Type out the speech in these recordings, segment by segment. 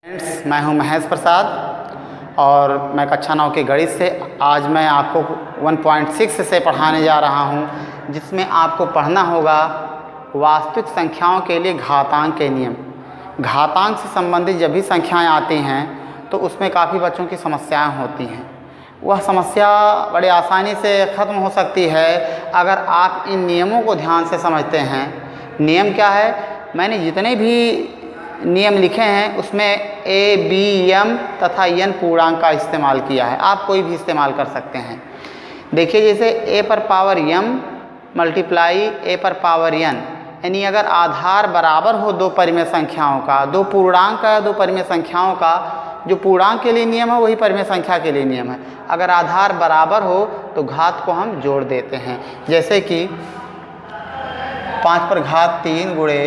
Friends, मैं हूं महेश प्रसाद और मैं कक्षा 9 के गणित से आज मैं आपको 1.6 से पढ़ाने जा रहा हूं, जिसमें आपको पढ़ना होगा वास्तविक संख्याओं के लिए घातांक के नियम। घातांक से संबंधित जब भी संख्याएं आती हैं तो उसमें काफ़ी बच्चों की समस्याएं होती हैं। वह समस्या बड़े आसानी से ख़त्म हो सकती है अगर आप इन नियमों को ध्यान से समझते हैं। नियम क्या है? मैंने जितने भी नियम लिखे हैं उसमें ए, बी, एम तथा एन पूर्णांक का इस्तेमाल किया है। आप कोई भी इस्तेमाल कर सकते हैं। देखिए, जैसे ए पर पावर एम मल्टीप्लाई ए पर पावर एन, यानी अगर आधार बराबर हो दो परिमेय संख्याओं का, दो पूर्णांक का या दो परिमेय संख्याओं का, जो पूर्णांक के लिए नियम है वही परिमेय संख्या के लिए नियम है। अगर आधार बराबर हो तो घात को हम जोड़ देते हैं। जैसे कि 5 पर घात 3 गुणे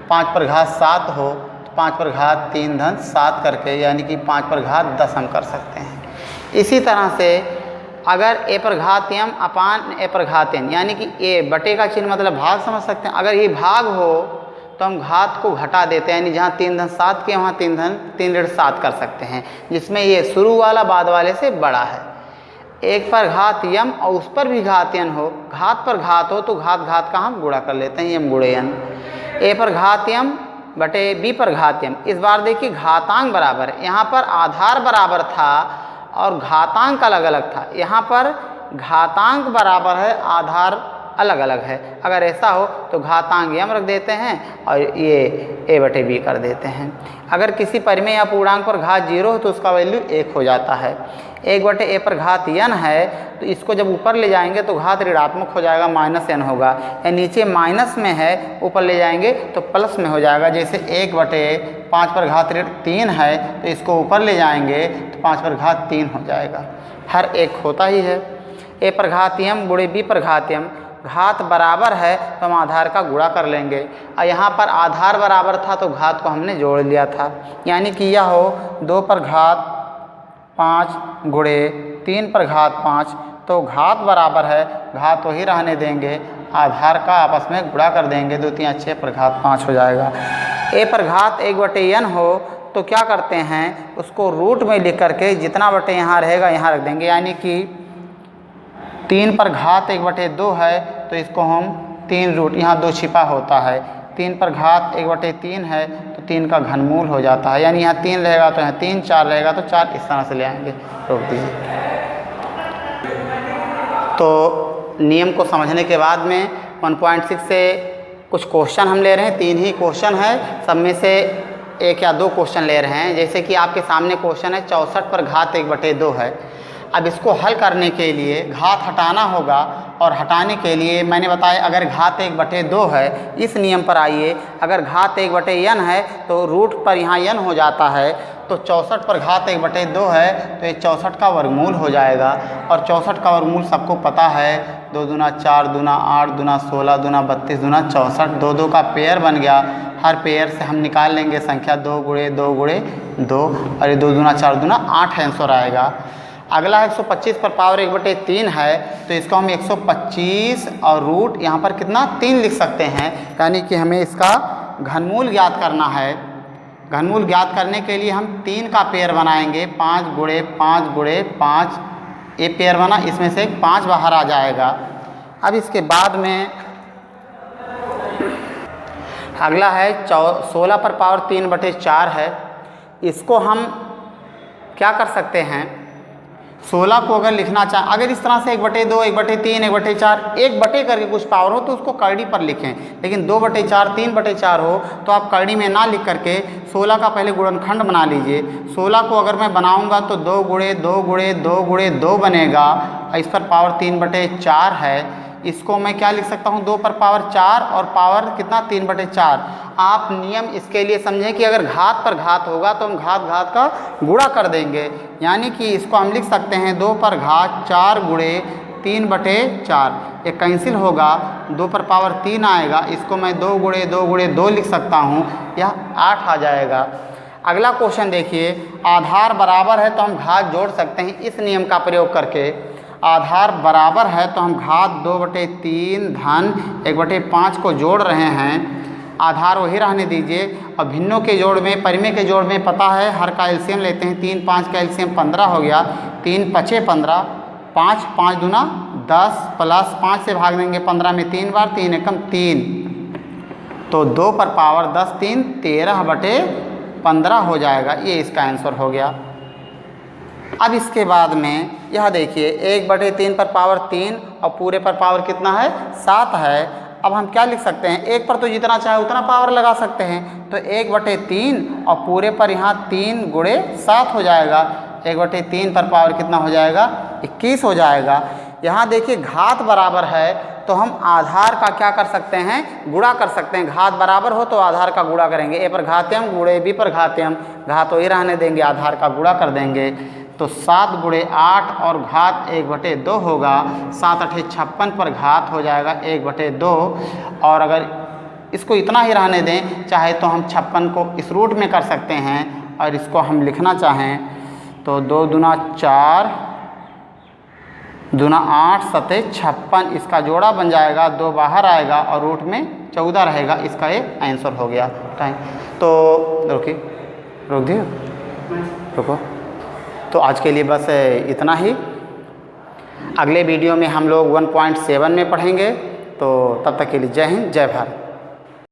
5 पर घात 7 हो तो 5 पर घात 3 धन 7 करके, यानी कि 5 पर घात 10 हम कर सकते हैं। इसी तरह से अगर ए पर घात एम अपान ए पर घात एन, यानी कि ए बटे का चिन्ह मतलब भाग समझ सकते हैं। अगर ये भाग हो तो हम घात को घटा देते हैं, यानी जहाँ 3 धन 7 के वहाँ 3 ऋण 7 कर सकते हैं, जिसमें ये शुरू वाला बाद वाले से बड़ा है। एक पर घात यम और उस पर भी घात एन हो, घात पर घात हो तो घात का हम गुणा कर लेते हैं, यम गुणे एन। ए पर घात यम बटे बी पर घात यम। इस बार देखिए घातांक बराबर है। यहाँ पर आधार बराबर था और घातांक अलग अलग था। यहाँ पर घातांक बराबर है, आधार अलग अलग है। अगर ऐसा हो तो घातांक यम रख देते हैं और ये ए बटे बी कर देते हैं। अगर किसी परिमेय या पूर्णांक पर घात 0 हो तो उसका वैल्यू 1 हो जाता है। 1 बटे ए पर घात n है तो इसको जब ऊपर ले जाएंगे तो घात ऋणात्मक हो जाएगा, -n होगा। या नीचे माइनस में है, ऊपर ले जाएंगे तो प्लस में हो जाएगा। जैसे 1 बटे 5 पर घात 3 है तो इसको ऊपर ले जाएंगे तो 5 पर घात 3 हो जाएगा। हर एक होता ही है। ए पर घात m गुणे बी पर घात m, घात बराबर है तो हम आधार का गुणा कर लेंगे। और यहाँ पर आधार बराबर था तो घात को हमने जोड़ लिया था, यानी कि यह हो 2 पर घात 5 गुणे 3 पर घात 5, तो घात बराबर है, घात वही रहने देंगे, आधार का आपस में गुणा कर देंगे। 2 3 6 पर घात 5 हो जाएगा। ए पर घात 1 बटे n हो तो क्या करते हैं, उसको रूट में लिख करके जितना बटे यहाँ रहेगा यहाँ रख देंगे, यानी कि 3 पर घात 1 बटे 2 है तो इसको हम 3 रूट, यहाँ 2 छिपा होता है। 3 पर घात 1 बटे 3 है तो 3 का घनमूल हो जाता है, यानी यहाँ 3 रहेगा तो यहाँ 3, 4 रहेगा तो 4, इस तरह से ले आएंगे। रोक दीजिए। तो नियम को समझने के बाद में 1.6 से कुछ क्वेश्चन हम ले रहे हैं। 3 ही क्वेश्चन है, सब में से 1 या 2 क्वेश्चन ले रहे हैं। जैसे कि आपके सामने क्वेश्चन है 64 पर घात 1 बटे 2 है। अब इसको हल करने के लिए घात हटाना होगा, और हटाने के लिए मैंने बताया अगर घात 1 बटे 2 है, इस नियम पर आइए, अगर घात 1 बटे n है तो रूट पर यहाँ n हो जाता है, तो 64 पर घात 1 बटे 2 है तो ये 64 का वर्गमूल हो जाएगा। और 64 का वर्गमूल सबको पता है, 2 दूना 4 दूना 8 दूना 16 दूना 32 दूना 64, 2 2 का पेयर बन गया। हर पेयर से हम निकाल लेंगे संख्या 2 गुणे 2 गुणे 2, और ये 2 दूना 4 दूना 8 आंसर आएगा। अगला 125 पर पावर 1 बटे 3 है तो इसको हम 125 और रूट यहाँ पर कितना 3 लिख सकते हैं, यानी कि हमें इसका घनमूल ज्ञात करना है। घनमूल ज्ञात करने के लिए हम 3 का पेयर बनाएंगे, 5 गुणे 5 गुणे 5, ये पेयर बना, इसमें से 5 बाहर आ जाएगा। अब इसके बाद में अगला है 16 पर पावर 3 बटे 4 है। इसको हम क्या कर सकते हैं, 16 को अगर लिखना चाहें, अगर इस तरह से 1 बटे 2 1 बटे 3 1 बटे 4 1 बटे करके कुछ पावर हो तो उसको करड़ी पर लिखें, लेकिन 2 बटे 4 3 बटे 4 हो तो आप करड़ी में ना लिख करके 16 का पहले गुणनखंड बना लीजिए। 16 को अगर मैं बनाऊंगा तो 2 गुणे 2 गुणे 2 गुणे 2 बनेगा। इस पर पावर 3 बटे 4 है, इसको मैं क्या लिख सकता हूँ, 2 पर पावर 4 और पावर कितना 3 बटे 4। आप नियम इसके लिए समझें कि अगर घात पर घात होगा तो हम घात का गुणा कर देंगे, यानी कि इसको हम लिख सकते हैं 2 पर घात 4 गुणे 3 बटे 4, ये कैंसिल होगा, 2 पर पावर 3 आएगा, इसको मैं 2 गुणे 2 गुणे 2 लिख सकता हूँ, यह 8 आ जाएगा। अगला क्वेश्चन देखिए, आधार बराबर है तो हम घात जोड़ सकते हैं इस नियम का प्रयोग करके। आधार बराबर है तो हम घात 2 बटे 3 धन 1 बटे 5 को जोड़ रहे हैं। आधार वही रहने दीजिए। और भिन्नों के जोड़ में, परिमेय के जोड़ में पता है हर का एलसीएम लेते हैं। 3 5 का एलसीएम 15 हो गया। 3 5 15, 5 5 दूना 10 प्लस 5 से भाग देंगे 15 में 3 बार, 3 एकम 3, तो 2 पर पावर 10 3 13/15 हो जाएगा। ये इसका आंसर हो गया। अब इसके बाद में यह देखिए 1/3 पर पावर 3 और पूरे पर पावर कितना है 7 है। अब हम क्या लिख सकते हैं, एक पर तो जितना चाहे उतना पावर लगा सकते हैं, तो 1/3 और पूरे पर यहाँ 3 गुणे 7 हो जाएगा। 1/3 पर पावर कितना हो जाएगा 21 हो जाएगा। यहाँ देखिए घात बराबर है तो हम आधार का क्या कर सकते हैं, गुणा कर सकते हैं। घात बराबर हो तो आधार का गुणा करेंगे। ए पर घात्यम गुणे बी पर घात्यम, घात वही रहने देंगे, आधार का गुणा कर देंगे। तो 7 गुणे 8 और घात 1/2 होगा। 7 8 56 पर घात हो जाएगा 1/2। और अगर इसको इतना ही रहने दें, चाहे तो हम 56 को इस रूट में कर सकते हैं और इसको हम लिखना चाहें तो 2 दूना 4 दूना 8 7 56, इसका जोड़ा बन जाएगा, 2 बाहर आएगा और रूट में 14 रहेगा। इसका ये आंसर हो गया। टाइम तो रुकिए, रोक दिए, रुको। तो आज के लिए बस इतना ही। अगले वीडियो में हम लोग 1.7 में पढ़ेंगे। तो तब तक के लिए जय हिंद, जय भारत।